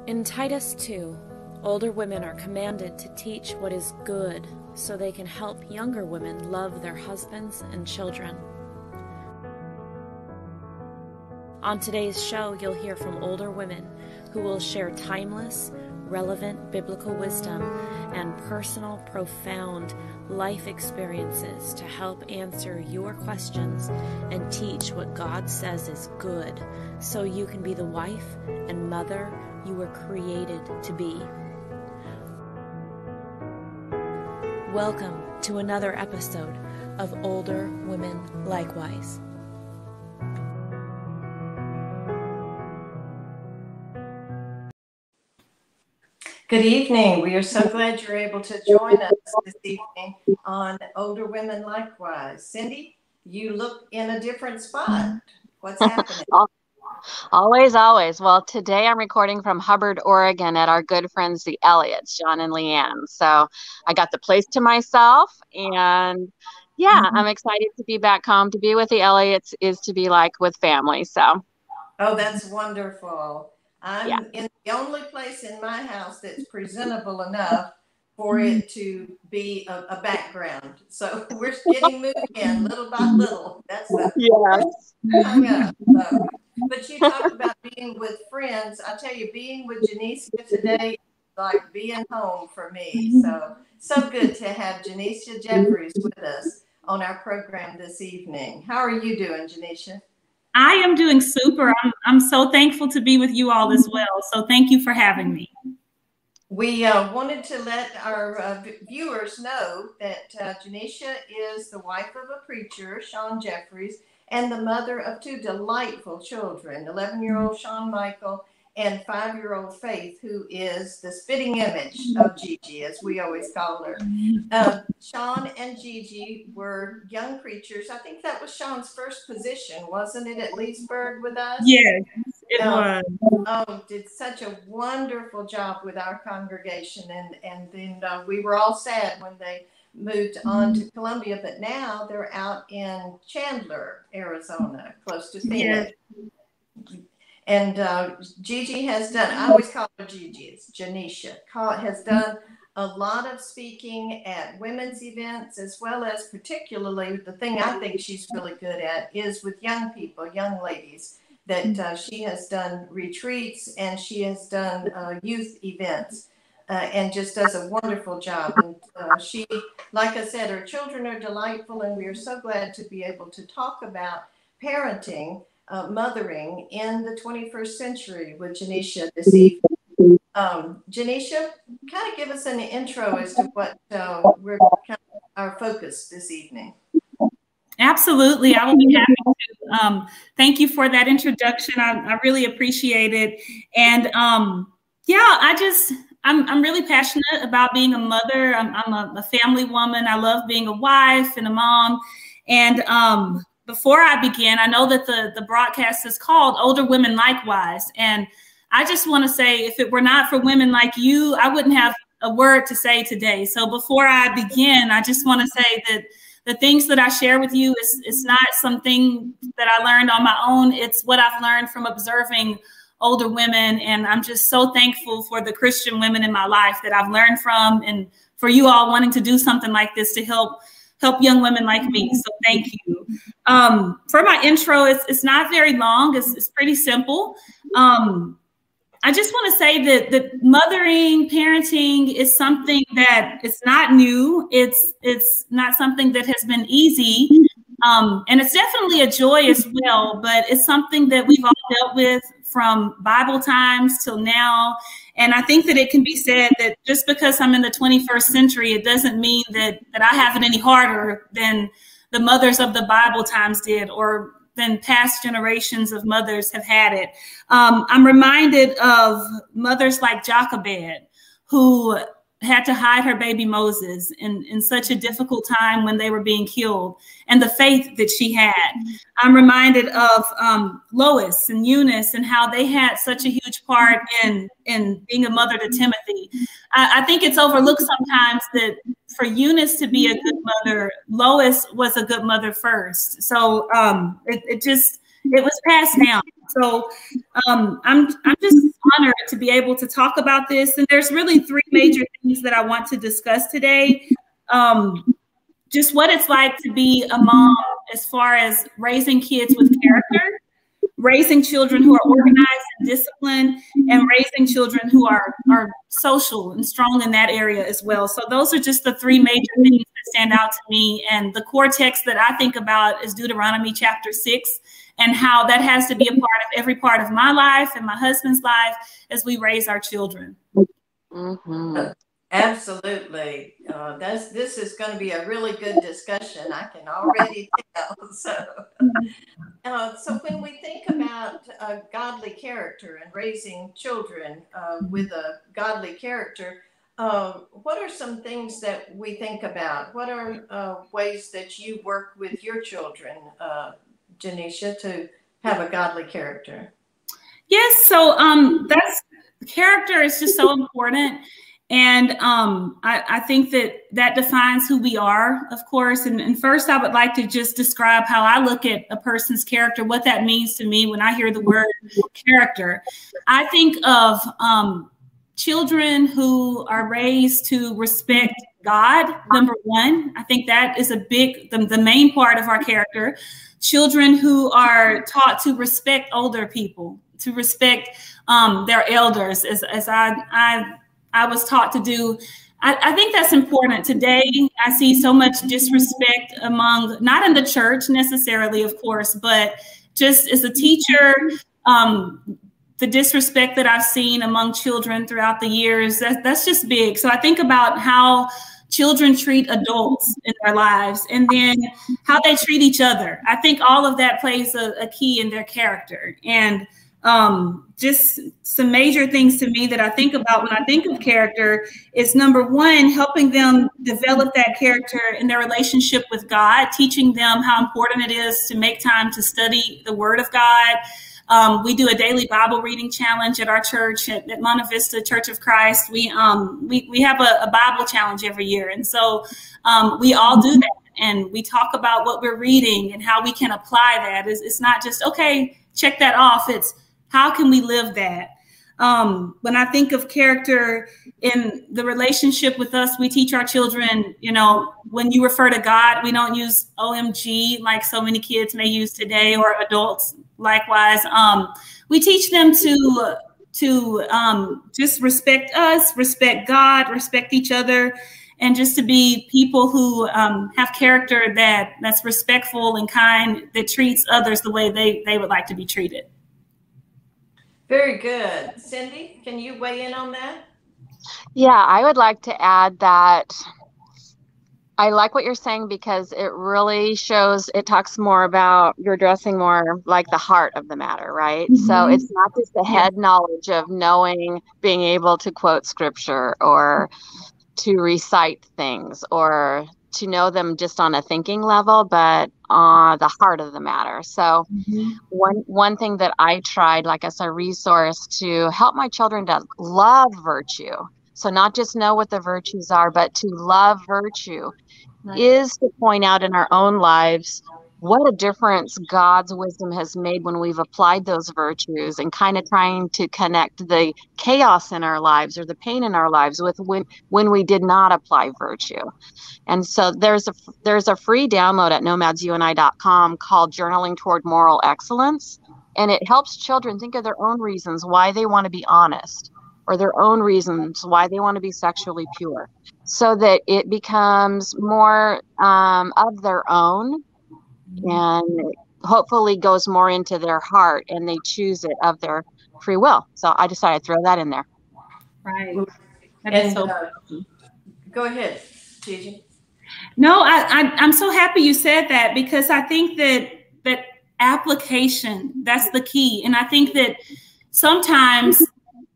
In Titus 2, older women are commanded to teach what is good so they can help younger women love their husbands and children. On today's show, you'll hear from older women who will share timeless, relevant biblical wisdom and personal, profound life experiences to help answer your questions and teach what God says is good so you can be the wife and mother you were created to be. Welcome to another episode of Older Women Likewise. Good evening. We are so glad you're able to join us this evening on Older Women Likewise. Cindy, you look in a different spot. What's happening? Always, always. Well, today I'm recording from Hubbard, Oregon at our good friends, the Elliots, John and Leanne. So I got the place to myself, and yeah, I'm excited to be back home. To be with the Elliots is to be like with family. So. Oh, that's wonderful. I'm in the only place in my house that's presentable enough for it to be a background. So we're getting moved in little by little. That's the hung up. So. But you talked about being with friends. I tell you, being with Genesia today is like being home for me. So good to have Genesia Jeffries with us on our program this evening. How are you doing, Genesia? I am doing super. I'm so thankful to be with you all as well. So thank you for having me. We wanted to let our viewers know that Genesia is the wife of a preacher, Sean Jeffries, and the mother of two delightful children, 11-year-old Sean Michael and 5-year-old Faith, who is the spitting image of Gigi, as we always call her. Sean and Gigi were young preachers. I think that was Sean's first position, wasn't it, at Leesburg with us? Yes, it was. Oh, did such a wonderful job with our congregation. And then we were all sad when they moved on to Columbia, but now they're out in Chandler, Arizona, close to Phoenix. Yes. And Gigi has done, I always call her Gigi, it's Genesia, has done a lot of speaking at women's events, as well as particularly the thing I think she's really good at is with young people, young ladies, that she has done retreats and she has done youth events. And just does a wonderful job. And she, like I said, her children are delightful, and we are so glad to be able to talk about parenting, mothering in the 21st century with Genesia this evening. Genesia, kind of give us an intro as to what we're kind of our focus this evening. Absolutely. I will be happy to. Thank you for that introduction. I really appreciate it. And I'm really passionate about being a mother. I'm a family woman. I love being a wife and a mom. And before I begin, I know that the broadcast is called Older Women Likewise. And I just want to say, if it were not for women like you, I wouldn't have a word to say today. So before I begin, I just want to say that the things that I share with you is not something that I learned on my own. It's what I've learned from observing older women. And I'm just so thankful for the Christian women in my life that I've learned from, and for you all wanting to do something like this to help young women like me. So thank you. For my intro, it's not very long. It's pretty simple. I just want to say that mothering, parenting is something that it's not new. It's not something that has been easy. And it's definitely a joy as well, but it's something that we've all dealt with from Bible times till now. And I think that it can be said that just because I'm in the 21st century, it doesn't mean that I have it any harder than the mothers of the Bible times did, or than past generations of mothers have had it. I'm reminded of mothers like Jochebed, who had to hide her baby Moses in such a difficult time when they were being killed, and the faith that she had. I'm reminded of Lois and Eunice and how they had such a huge part in being a mother to Timothy. I think it's overlooked sometimes that for Eunice to be a good mother, Lois was a good mother first. So it was passed down. So I'm just honored to be able to talk about this. And there's really three major things that I want to discuss today. Just what it's like to be a mom as far as raising kids with character, raising children who are organized and disciplined, and raising children who are social and strong in that area as well. So those are just the three major things that stand out to me. And the core text that I think about is Deuteronomy chapter 6, and how that has to be a part of every part of my life and my husband's life as we raise our children. Mm-hmm. Absolutely. This is going to be a really good discussion. I can already tell. So when we think about godly character and raising children with a godly character, what are some things that we think about? What are ways that you work with your children, Genesia, to have a godly character? Yes. So character is just so important. And I think that defines who we are, of course. And first, I would like to just describe how I look at a person's character, what that means to me when I hear the word character. I think of children who are raised to respect God, number one. I think that is the main part of our character. Children who are taught to respect older people, to respect their elders, as I was taught to do. I think that's important. Today, I see so much disrespect among, not in the church necessarily, of course, but just as a teacher, the disrespect that I've seen among children throughout the years, that's just big. So I think about how children treat adults in their lives, and then how they treat each other. I think all of that plays a key in their character. And just some major things to me that I think about when I think of character is, number one, helping them develop that character in their relationship with God, teaching them how important it is to make time to study the Word of God. We do a daily Bible reading challenge at our church at Monte Vista Church of Christ. We have a Bible challenge every year. And so we all do that. And we talk about what we're reading and how we can apply that. It's not just, okay, check that off. It's how can we live that? When I think of character in the relationship with us, we teach our children, when you refer to God, we don't use OMG like so many kids may use today, or adults likewise. We teach them to just respect us, respect God, respect each other, and just to be people who have character that's respectful and kind, that treats others the way they would like to be treated. Very good. Cindy, can you weigh in on that? Yeah, I would like to add that I like what you're saying, because it really shows, it talks more about, you're addressing more like the heart of the matter, right? Mm-hmm. So it's not just the head knowledge of knowing, being able to quote scripture or to recite things or to know them just on a thinking level, but the heart of the matter. So one thing that I tried, like as a resource to help my children to love virtue, so not just know what the virtues are, but to love virtue, is to point out in our own lives what a difference God's wisdom has made when we've applied those virtues, and kind of trying to connect the chaos in our lives or the pain in our lives with when we did not apply virtue. And so there's a free download at nomadsyouandI.com called Journaling Toward Moral Excellence. And it helps children think of their own reasons why they want to be honest, or their own reasons why they want to be sexually pure, so that it becomes more of their own, and hopefully goes more into their heart, and they choose it of their free will. So I decided to throw that in there. Right. Go ahead, Gigi. No, I'm so happy you said that, because I think that application, that's the key. And I think that sometimes,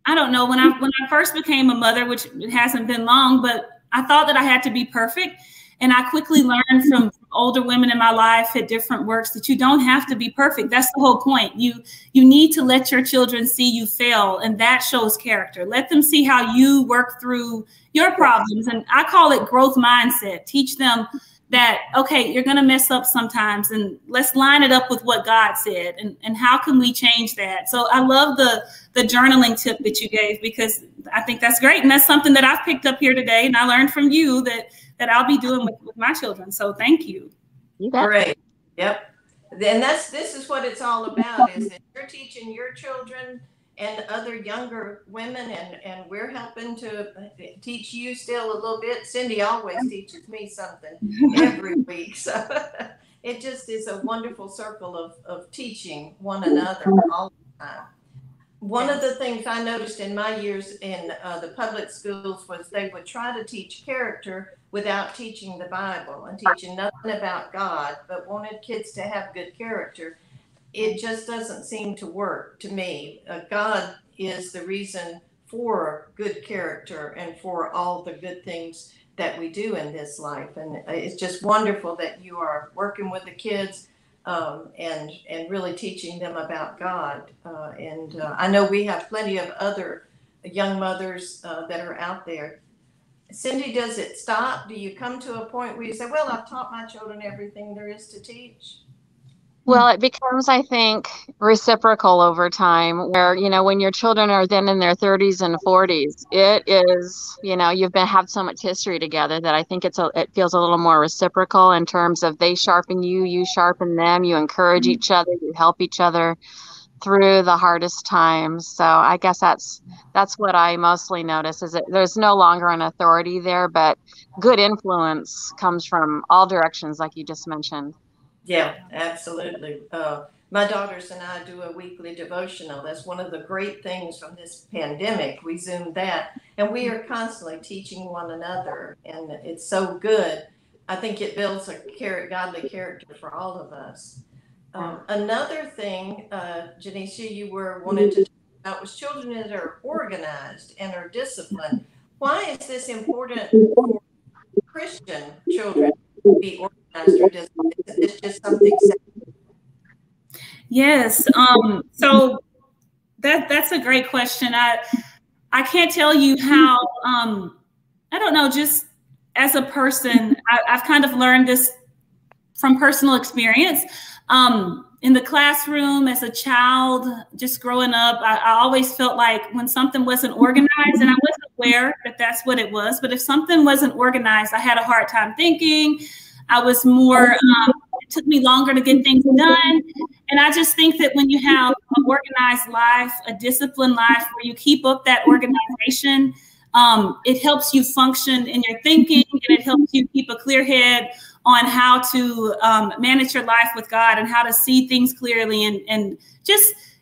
I don't know, when I first became a mother, which it hasn't been long, but I thought that I had to be perfect. And I quickly learned from older women in my life at different works that you don't have to be perfect. That's the whole point. You need to let your children see you fail, and that shows character. Let them see how you work through your problems. And I call it growth mindset. Teach them that, okay, you're going to mess up sometimes, and let's line it up with what God said, and how can we change that? So I love the journaling tip that you gave, because I think that's great. And that's something that I've picked up here today, and I learned from you that I'll be doing with my children. So thank you. Great. Yep. And this is what it's all about, is that you're teaching your children and other younger women, and we're helping to teach you still a little bit. Cindy always teaches me something every week. So it just is a wonderful circle of teaching one another all the time. One of the things I noticed in my years in the public schools was they would try to teach character without teaching the Bible and teaching nothing about God, but wanted kids to have good character. It just doesn't seem to work to me. God is the reason for good character and for all the good things that we do in this life. And it's just wonderful that you are working with the kids and really teaching them about God. And I know we have plenty of other young mothers that are out there. Cindy, does it stop? Do you come to a point where you say, well, I've taught my children everything there is to teach? Well, it becomes, I think, reciprocal over time, where, you know, when your children are then in their 30s and 40s, it is, you know, you've had so much history together that I think it feels a little more reciprocal in terms of they sharpen you, you sharpen them, you encourage each other, you help each other through the hardest times. So I guess that's what I mostly notice, is that there's no longer an authority there, but good influence comes from all directions, like you just mentioned. Yeah, absolutely. My daughters and I do a weekly devotional. That's one of the great things from this pandemic. We Zoomed that, and we are constantly teaching one another, and it's so good. I think it builds a godly character for all of us. Another thing, Genesia, you were wanting to talk about was children that are organized and are disciplined. Why is this important for Christian children to be organized or disciplined? Is it just something? Yes. So that's a great question. I can't tell you how. I don't know. Just as a person, I've kind of learned this from personal experience. In the classroom as a child, just growing up, I always felt like when something wasn't organized, and I wasn't aware that that's what it was, but if something wasn't organized, I had a hard time thinking. I was more, it took me longer to get things done. And I just think that when you have an organized life, a disciplined life, where you keep up that organization, it helps you function in your thinking, and it helps you keep a clear head on how to manage your life with God and how to see things clearly, and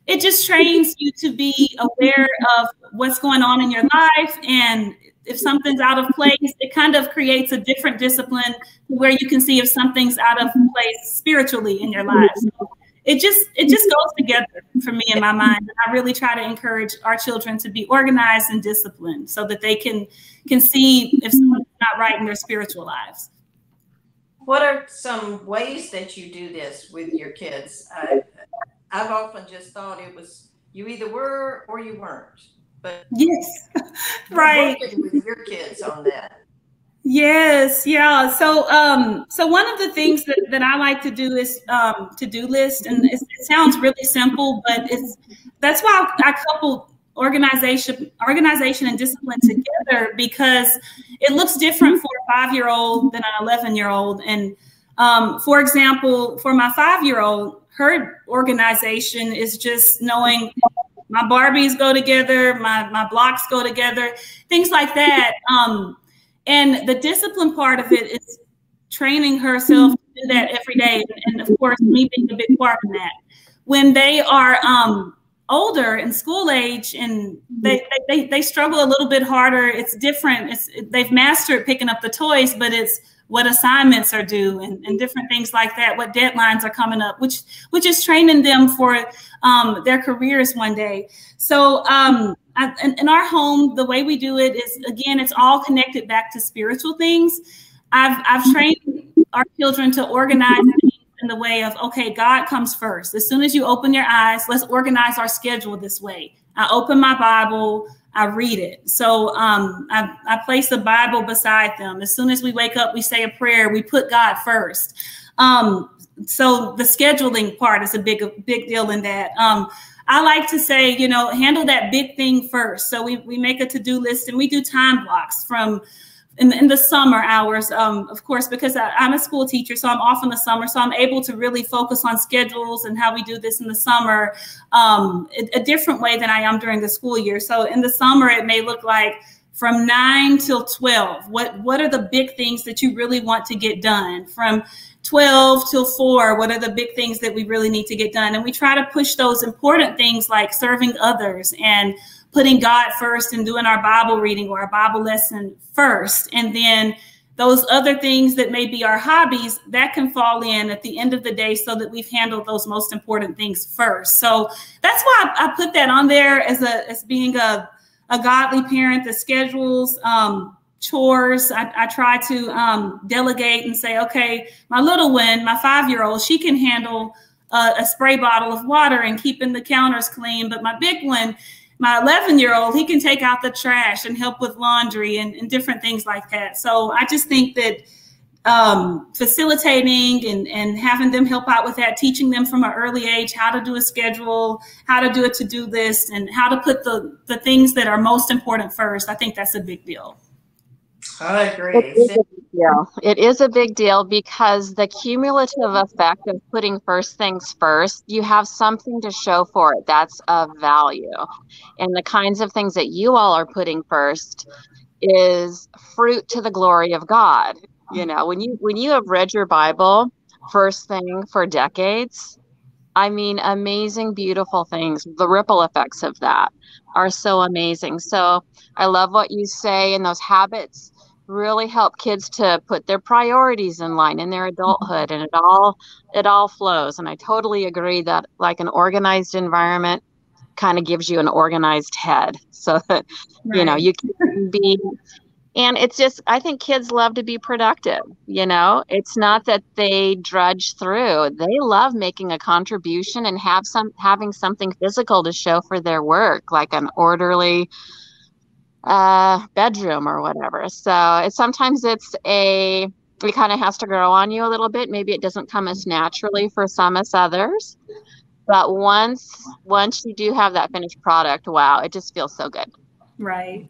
it just trains you to be aware of what's going on in your life. And if something's out of place, it kind of creates a different discipline where you can see if something's out of place spiritually in your life. So it just goes together for me in my mind. And I really try to encourage our children to be organized and disciplined so that they can see if something's not right in their spiritual lives. What are some ways that you do this with your kids? I've often just thought it was you either were or you weren't. But yes, right. Working with your kids on that. Yes, yeah. So one of the things that I like to do is to-do list, and it sounds really simple, but that's why I couple organization and discipline together, because it looks different for a 5-year-old than an 11-year-old. And for example, for my 5-year-old, her organization is just knowing my Barbies go together, my blocks go together, things like that. And the discipline part of it is training herself to do that every day. And of course, me being a big part in that. When they are older in school age, and they struggle a little bit harder, it's different. They've mastered picking up the toys, but it's what assignments are due and different things like that, what deadlines are coming up, which is training them for their careers one day. So in our home, the way we do it is, again, it's all connected back to spiritual things. I've trained our children to organize things in the way of, okay, God comes first. As soon as you open your eyes, let's organize our schedule this way. I open my Bible, I read it. So I place the Bible beside them. As soon as we wake up, we say a prayer. We put God first. So the scheduling part is a big deal in that. I like to say, you know, handle that big thing first. So we make a to-do list, and we do time blocks from in the summer hours, of course, because I'm a school teacher, so I'm off in the summer. So I'm able to really focus on schedules and how we do this in the summer, a different way than I am during the school year. So in the summer, it may look like from 9 till 12. What are the big things that you really want to get done? From 12 till 4, what are the big things that we really need to get done? And we try to push those important things like serving others and putting God first and doing our Bible reading or our Bible lesson first. And then those other things that may be our hobbies, that can fall in at the end of the day so that we've handled those most important things first. So that's why I put that on there as being a godly parent. The schedules, chores, I try to delegate and say, okay, my little one, my 5-year-old, she can handle a spray bottle of water and keeping the counters clean. But my big one, my 11-year-old, he can take out the trash and help with laundry and different things like that. So I just think that facilitating and having them help out with that, teaching them from an early age how to do a schedule, how to do a to-do list, and how to put the things that are most important first, I think that's a big deal. I agree. It is a big deal because the cumulative effect of putting first things first, you have something to show for it that's of value. And the kinds of things that you all are putting first is fruit to the glory of God. You know, when you have read your Bible first thing for decades, I mean, amazing, beautiful things. The ripple effects of that are so amazing. So I love what you say, and those habits really help kids to put their priorities in line in their adulthood, and it all flows. And I totally agree that like an organized environment kind of gives you an organized head, so that you know you can be. And it's just, I think kids love to be productive. You know, it's not that they drudge through. They love making a contribution and having something physical to show for their work, like an orderly bedroom or whatever. So sometimes it kind of has to grow on you a little bit. Maybe it doesn't come as naturally for some as others. But once you do have that finished product, wow, it just feels so good. Right.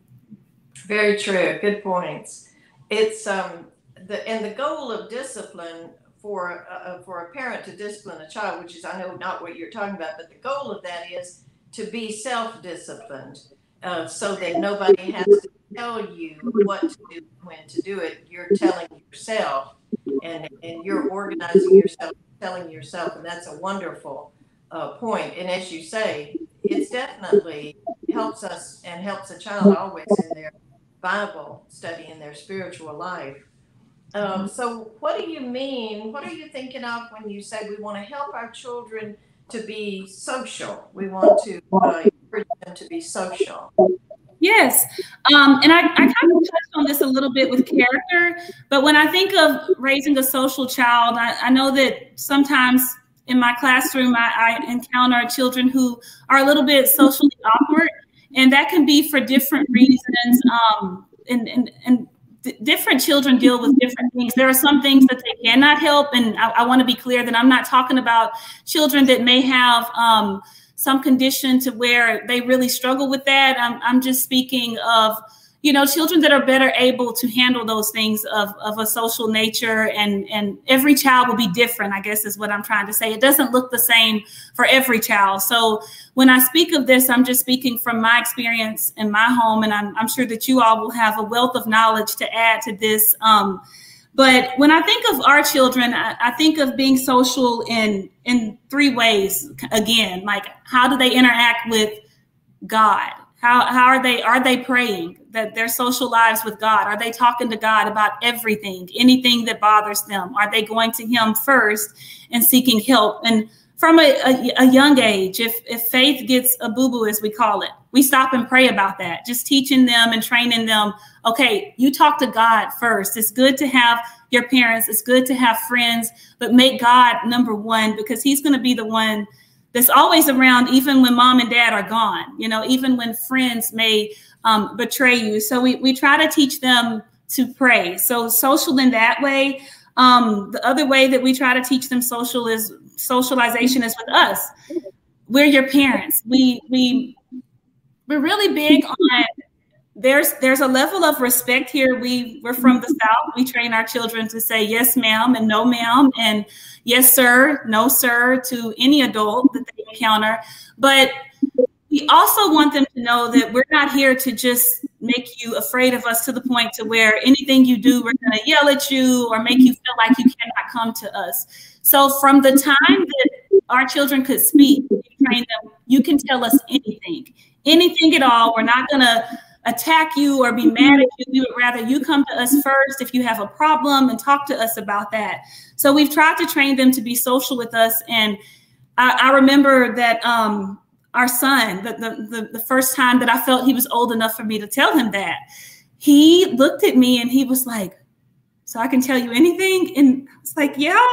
Very true. Good points. It's the goal of discipline for a parent to discipline a child, which is, I know not what you're talking about, but the goal of that is to be self-disciplined, so that nobody has to tell you what to do, when to do it. You're telling yourself, and you're organizing yourself, telling yourself, and that's a wonderful point. And as you say, it's definitely helps us and helps a child always in their Bible study, in their spiritual life. So what do you mean? What are you thinking of when you say we want to help our children to be social? We want to encourage them to be social. Yes. And I kind of touched on this a little bit with character, but when I think of raising a social child, I know that sometimes in my classroom, I encounter children who are a little bit socially awkward, and that can be for different reasons. And different children deal with different things. There are some things that they cannot help. And I want to be clear that I'm not talking about children that may have some condition to where they really struggle with that. I'm just speaking of, you know, children that are better able to handle those things of a social nature, and every child will be different, I guess is what I'm trying to say. It doesn't look the same for every child. So when I speak of this, I'm just speaking from my experience in my home, and I'm sure that you all will have a wealth of knowledge to add to this. But when I think of our children, I think of being social in 3 ways. Again, like, how do they interact with God? How are they praying, that their social lives with God? Are they talking to God about everything, anything that bothers them? Are they going to him first and seeking help? And from a young age, if faith gets a boo-boo, as we call it, we stop and pray about that, just teaching them and training them. Okay, you talk to God first. It's good to have your parents. It's good to have friends, but make God number one, because he's going to be the one that's always around, even when mom and dad are gone, you know, even when friends may betray you. So we try to teach them to pray. So social in that way. The other way that we try to teach them socialization is with us. We're your parents. We're really big on, there's a level of respect here. We're from the South. We train our children to say yes, ma'am, and no, ma'am, and yes, sir, no, sir, to any adult that they encounter. But we also want them to know that we're not here to just make you afraid of us to the point to where anything you do, we're going to yell at you or make you feel like you cannot come to us. So from the time that our children could speak, we train them, you can tell us anything at all. We're not going to attack you or be mad at you. We would rather you come to us first if you have a problem and talk to us about that. So we've tried to train them to be social with us. And I remember that our son, the first time that I felt he was old enough for me to tell him that, he looked at me and he was like, so I can tell you anything? And I was like, yeah.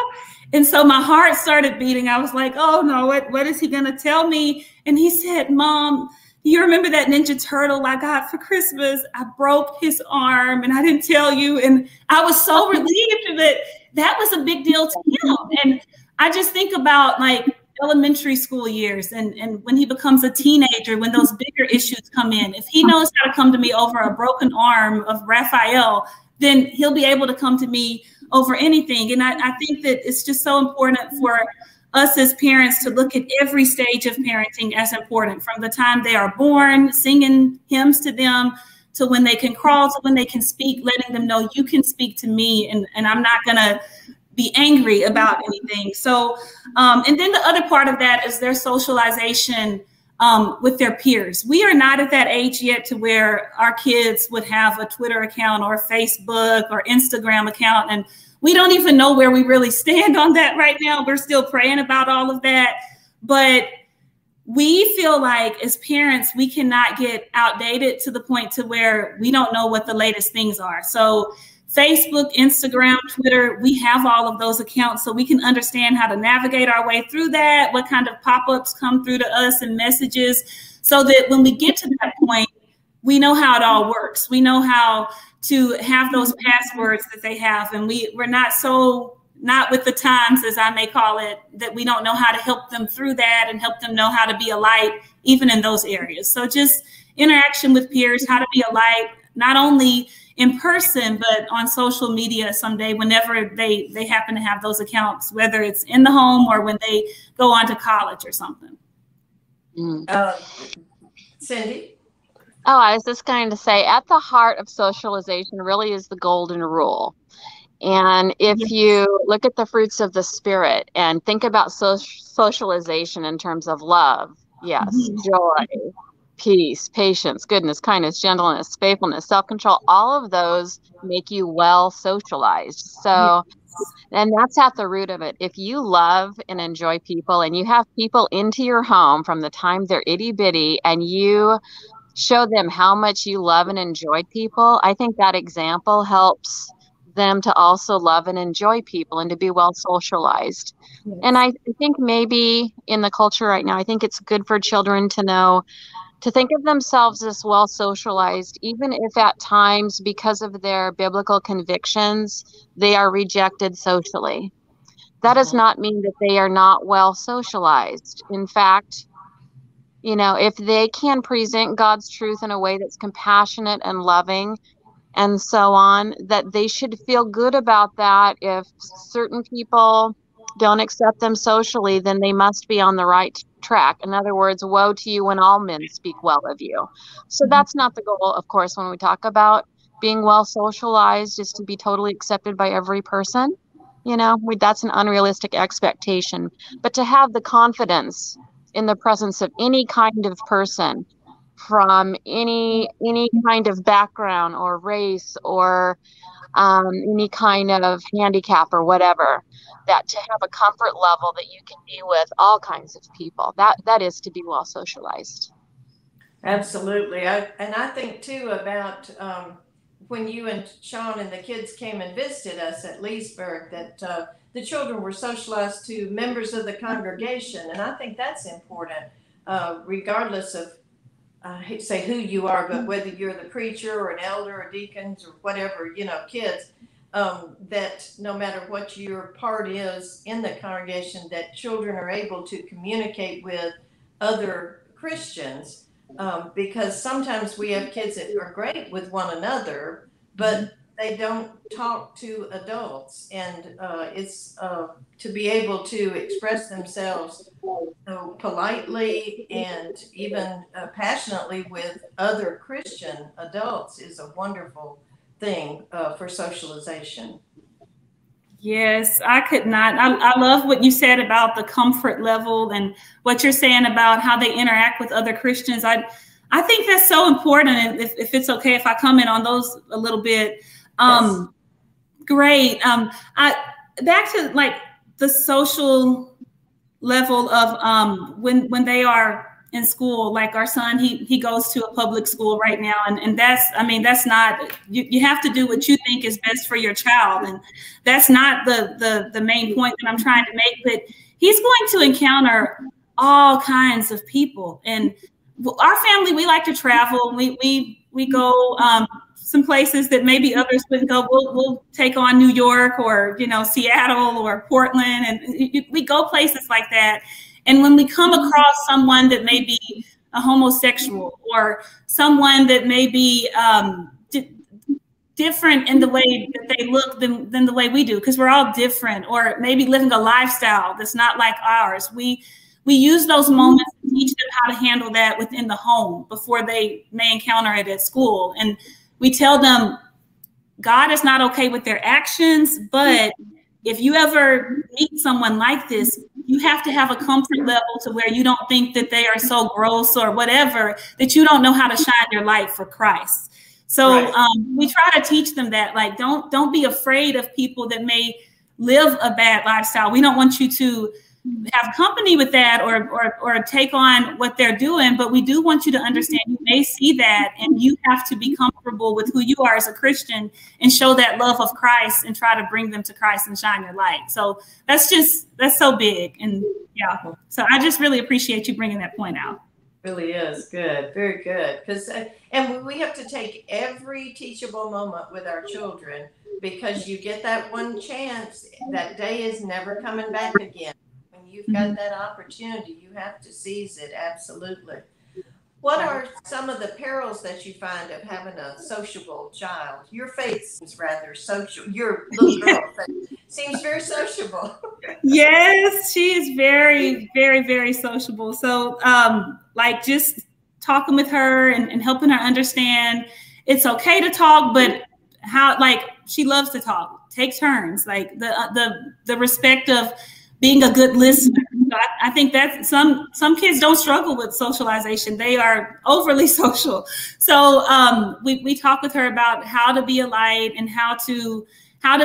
And so my heart started beating. I was like, oh no, what is he gonna tell me? And he said, Mom, you remember that Ninja Turtle I got for Christmas? I broke his arm and I didn't tell you. And I was so relieved that that was a big deal to him. And I just think about like elementary school years and when he becomes a teenager, when those bigger issues come in, if he knows how to come to me over a broken arm of Raphael, then he'll be able to come to me over anything. And I think that it's just so important for us as parents to look at every stage of parenting as important, from the time they are born, singing hymns to them, to when they can crawl, to when they can speak, letting them know you can speak to me and I'm not gonna be angry about anything. So, and then the other part of that is their socialization with their peers. We are not at that age yet to where our kids would have a Twitter account or Facebook or Instagram account. And we don't even know where we really stand on that right now. We're still praying about all of that. But we feel like as parents, we cannot get outdated to the point to where we don't know what the latest things are. So Facebook, Instagram, Twitter, we have all of those accounts so we can understand how to navigate our way through that, what kind of pop-ups come through to us and messages, so that when we get to that point, we know how it all works. We know how to have those passwords that they have, and we're not with the times, as I may call it, that we don't know how to help them through that and help them know how to be a light even in those areas. So just interaction with peers, how to be a light, not only in person, but on social media someday, whenever they happen to have those accounts, whether it's in the home or when they go on to college or something. Cindy? Oh, I was just going to say, at the heart of socialization really is the golden rule. And if you look at the fruits of the Spirit and think about socialization in terms of love, yes, joy, peace, patience, goodness, kindness, gentleness, faithfulness, self-control, all of those make you well socialized. So, and that's at the root of it. If you love and enjoy people and you have people into your home from the time they're itty bitty and you show them how much you love and enjoy people, I think that example helps them to also love and enjoy people and to be well socialized. Yes. And I think maybe in the culture right now, I think it's good for children to know to think of themselves as well socialized, even if at times, because of their biblical convictions, they are rejected socially. That does not mean that they are not well socialized. In fact, you know, if they can present God's truth in a way that's compassionate and loving and so on, that they should feel good about that. If certain people don't accept them socially, then they must be on the right track. In other words, woe to you when all men speak well of you. So that's not the goal, of course, when we talk about being well socialized, is to be totally accepted by every person. You know, that's an unrealistic expectation. But to have the confidence in the presence of any kind of person, from any kind of background or race or any kind of handicap or whatever, that to have a comfort level that you can be with all kinds of people, that is to be well socialized. Absolutely. And I think too about when you and Sean and the kids came and visited us at Leesburg, that the children were socialized to members of the congregation. And I think that's important, regardless of, I hate to say who you are, but whether you're the preacher or an elder or deacons or whatever, you know, kids, that no matter what your part is in the congregation, that children are able to communicate with other Christians, because sometimes we have kids that are great with one another, but they don't talk to adults, and it's to be able to express themselves politely and even passionately with other Christian adults is a wonderful thing for socialization. Yes, I could not. I love what you said about the comfort level and what you're saying about how they interact with other Christians. I think that's so important. And if it's okay if I comment on those a little bit. Yes. Great. Back to like the social level of when they are in school, like our son, he goes to a public school right now. And that's, I mean, that's not, you have to do what you think is best for your child. And that's not the main point that I'm trying to make, but he's going to encounter all kinds of people. And our family, we like to travel. We go some places that maybe others wouldn't go. We'll take on New York or, you know, Seattle or Portland. And we go places like that. And when we come across someone that may be a homosexual or someone that may be different in the way that they look than the way we do, because we're all different, or maybe living a lifestyle that's not like ours, we use those moments to teach them how to handle that within the home before they may encounter it at school. And we tell them God is not okay with their actions, but if you ever meet someone like this, you have to have a comfort level to where you don't think that they are so gross or whatever, that you don't know how to shine your light for Christ. So we try to teach them that, like, don't be afraid of people that may live a bad lifestyle. We don't want you to have company with that or take on what they're doing, but we do want you to understand you may see that, and you have to be comfortable with who you are as a Christian and show that love of Christ and try to bring them to Christ and shine your light. So that's so big. And yeah, so I just really appreciate you bringing that point out. Really is good, very good. Because and we have to take every teachable moment with our children, because you get that one chance, that day is never coming back again. You've got that opportunity, you have to seize it. Absolutely. What are some of the perils that you find of having a sociable child? Your Faith seems rather social. Your little girl seems very sociable. Yes, she is very, very, very sociable. So like just talking with her and helping her understand it's okay to talk, but how, like, she loves to talk, take turns, like the respect of being a good listener. So I think that some kids don't struggle with socialization. They are overly social. So we talk with her about how to be a light and how to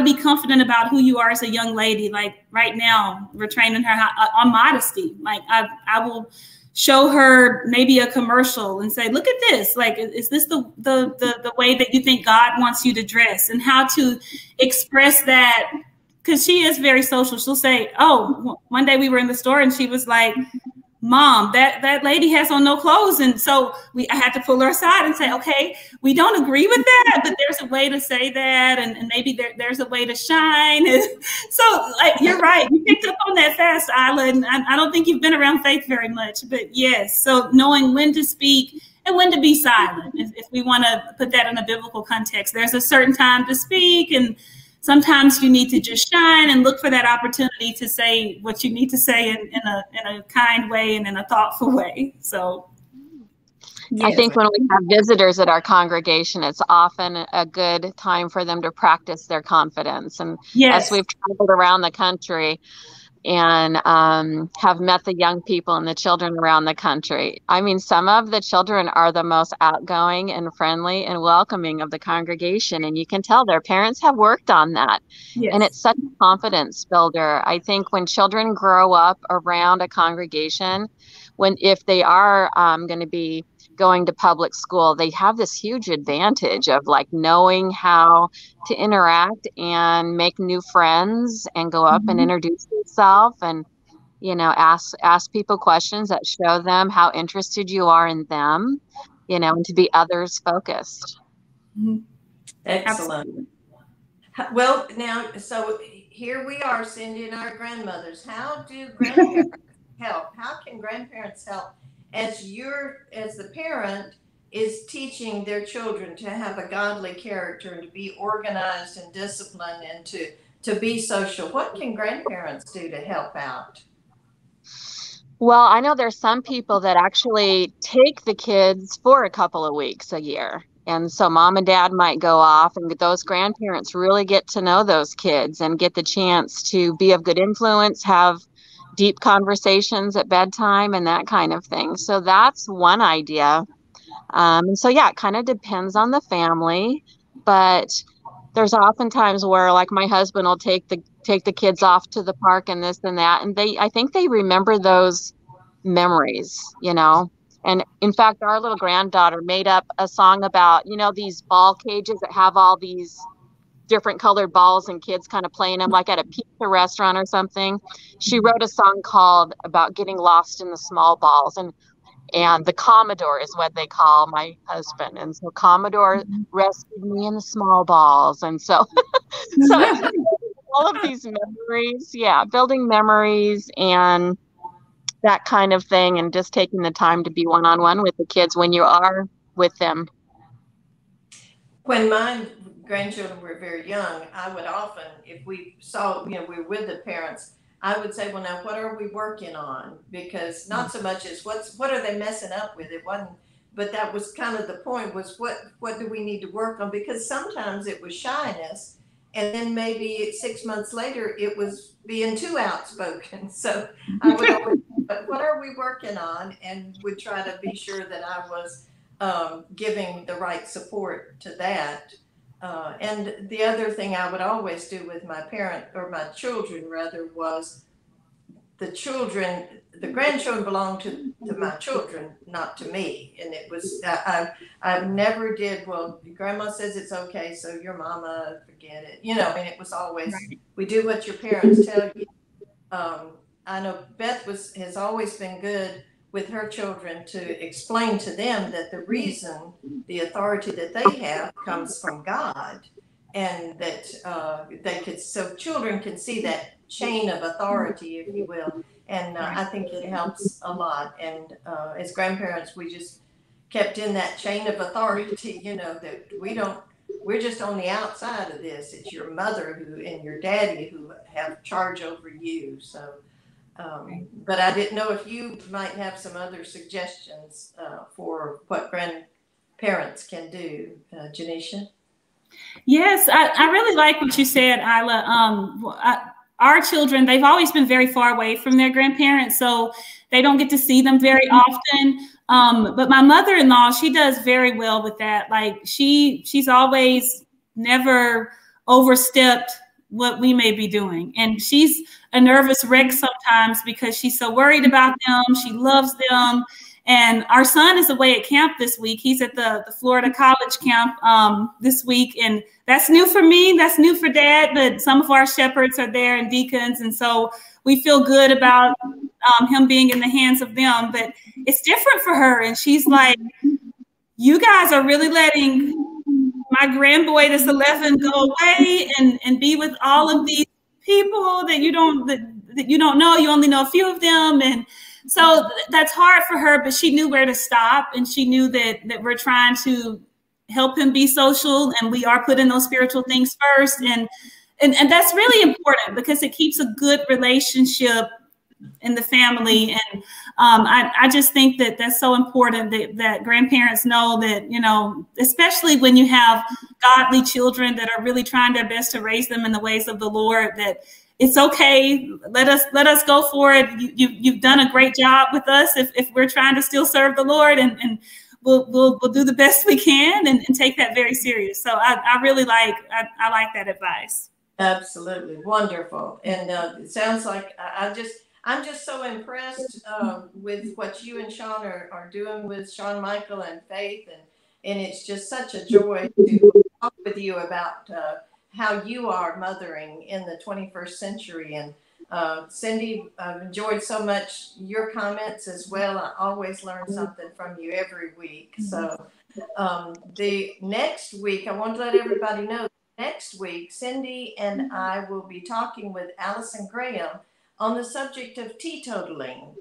be confident about who you are as a young lady. Like right now, we're training her on modesty. Like I will show her maybe a commercial and say, look at this. Like, is this the way that you think God wants you to dress? And how to express that. Because she is very social. She'll say, oh, one day we were in the store and she was like, Mom, that lady has on no clothes. And so I had to pull her aside and say, okay, we don't agree with that, but there's a way to say that. And maybe there's a way to shine. And so like, you're right. You picked up on that fast, Isla. And I don't think you've been around Faith very much, but yes. So knowing when to speak and when to be silent, if we want to put that in a biblical context, there's a certain time to speak, and sometimes you need to just shine and look for that opportunity to say what you need to say in a kind way and in a thoughtful way. So I think when we have visitors at our congregation, it's often a good time for them to practice their confidence. And as we've traveled around the country and have met the young people and the children around the country, I mean, some of the children are the most outgoing and friendly and welcoming of the congregation. And you can tell their parents have worked on that. Yes. And it's such a confidence builder. I think when children grow up around a congregation, if they are going to be going to public school, they have this huge advantage of like knowing how to interact and make new friends and go up and introduce yourself and, you know, ask people questions that show them how interested you are in them, you know, and to be others focused. Excellent. Well, now, so here we are, Cindy and our grandmothers. How do grandparents help? How can grandparents help as the parent is teaching their children to have a godly character and to be organized and disciplined and to be social? What can grandparents do to help out? Well, I know there's some people that actually take the kids for a couple of weeks a year. And so mom and dad might go off, and those grandparents really get to know those kids and get the chance to be of good influence, have deep conversations at bedtime and that kind of thing. So that's one idea. And so, yeah, it kind of depends on the family, but there's often times where like my husband will take the kids off to the park and this and that. And I think they remember those memories, you know. And in fact, our little granddaughter made up a song about, you know, these ball cages that have all these different colored balls and kids kind of playing them like at a pizza restaurant or something. She wrote a song called about getting lost in the small balls. And the Commodore is what they call my husband. And so Commodore rescued me in the small balls. And so, so all of these memories, yeah, building memories and that kind of thing, and just taking the time to be one-on-one with the kids when you are with them. When my grandchildren were very young, I would often, if we saw, you know, we were with the parents, I would say, well, now what are we working on? Because not so much as what are they messing up with? It wasn't, but that was kind of the point, was what do we need to work on? Because sometimes it was shyness. And then maybe 6 months later, it was being too outspoken. So I would always, but what are we working on? And would try to be sure that I was giving the right support to that. And the other thing I would always do with my children rather, was the grandchildren belonged to my children, not to me. And it was, I never did, well, your grandma says it's okay, so your mama, forget it. You know, and it was always, we do what your parents tell you. I know Beth has always been good with her children to explain to them that the reason, the authority that they have comes from God, and that so children can see that chain of authority, if you will. And I think it helps a lot. And as grandparents, we just kept in that chain of authority, you know, that we're just on the outside of this. It's your mother and your daddy who have charge over you. So, but I didn't know if you might have some other suggestions for what grandparents can do, Genesia. Yes, I really like what you said, Isla. Our children, they've always been very far away from their grandparents, so they don't get to see them very often. But my mother-in-law, she does very well with that. Like she's always never overstepped what we may be doing. And she's a nervous wreck sometimes because she's so worried about them. She loves them. And our son is away at camp this week. He's at the Florida college camp this week. And that's new for me. That's new for Dad. But some of our shepherds are there and deacons. And so we feel good about him being in the hands of them. But it's different for her. And she's like, you guys are really letting my grandboy that's 11 go away and be with all of these people that you don't know. You only know a few of them. And so that's hard for her, but she knew where to stop, and she knew that we're trying to help him be social, and we are putting those spiritual things first. And that's really important because it keeps a good relationship in the family. And I just think that that's so important that grandparents know that, you know, especially when you have godly children that are really trying their best to raise them in the ways of the Lord, that it's okay. Let us go for it. You've done a great job with us. If we're trying to still serve the Lord, and we'll do the best we can and take that very serious. So I really like that advice. Absolutely wonderful. And it sounds like I'm just so impressed with what you and Sean are doing with Sean Michael and Faith, and it's just such a joy to talk with you about how you are mothering in the 21st century. And Cindy, I've enjoyed so much your comments as well. I always learn something from you every week. So the next week, I want to let everybody know, next week, Cindy and I will be talking with Allison Graham on the subject of teetotaling.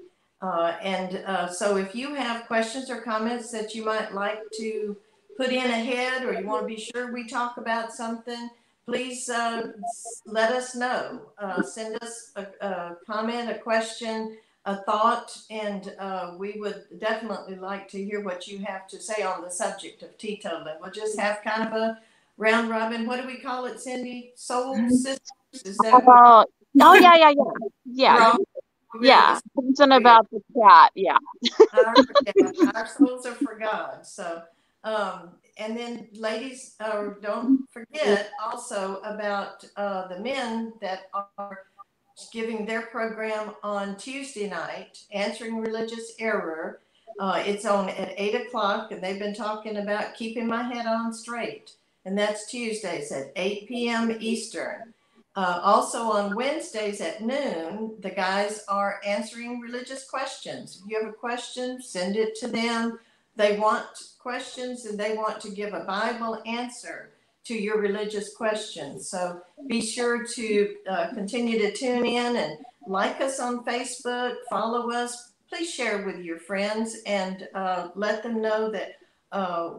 So if you have questions or comments that you might like to put in ahead, or you want to be sure we talk about something, please let us know. Send us a comment, a question, a thought, and we would definitely like to hear what you have to say on the subject of teetotaling. We'll just have kind of a round robin. What do we call it, Cindy? Soul sisters? Is that yeah. Something about the cat. Yeah. Our souls are for God. So, and then ladies, don't forget also about the men that are giving their program on Tuesday night, Answering Religious Error. It's on at 8 o'clock, and they've been talking about keeping my head on straight. And that's Tuesdays at 8 p.m. Eastern. Also on Wednesdays at noon, the guys are answering religious questions. If you have a question, send it to them. They want questions, and they want to give a Bible answer to your religious questions. So be sure to continue to tune in and like us on Facebook, follow us. Please share with your friends and let them know that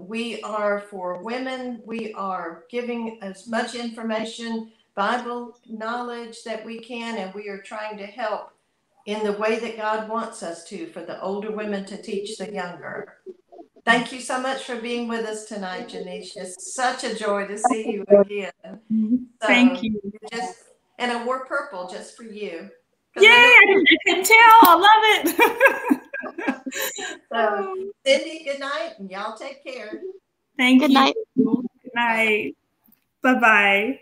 we are for women. We are giving as much information, Bible knowledge that we can, and we are trying to help in the way that God wants us to, for the older women to teach the younger. Thank you so much for being with us tonight, Genesia. It's such a joy to see you again. Thank you. And I wore purple just for you. Yay, I can tell. I love it. So, Cindy, good night, and y'all take care. Thank you. Good night. Good night. Bye-bye.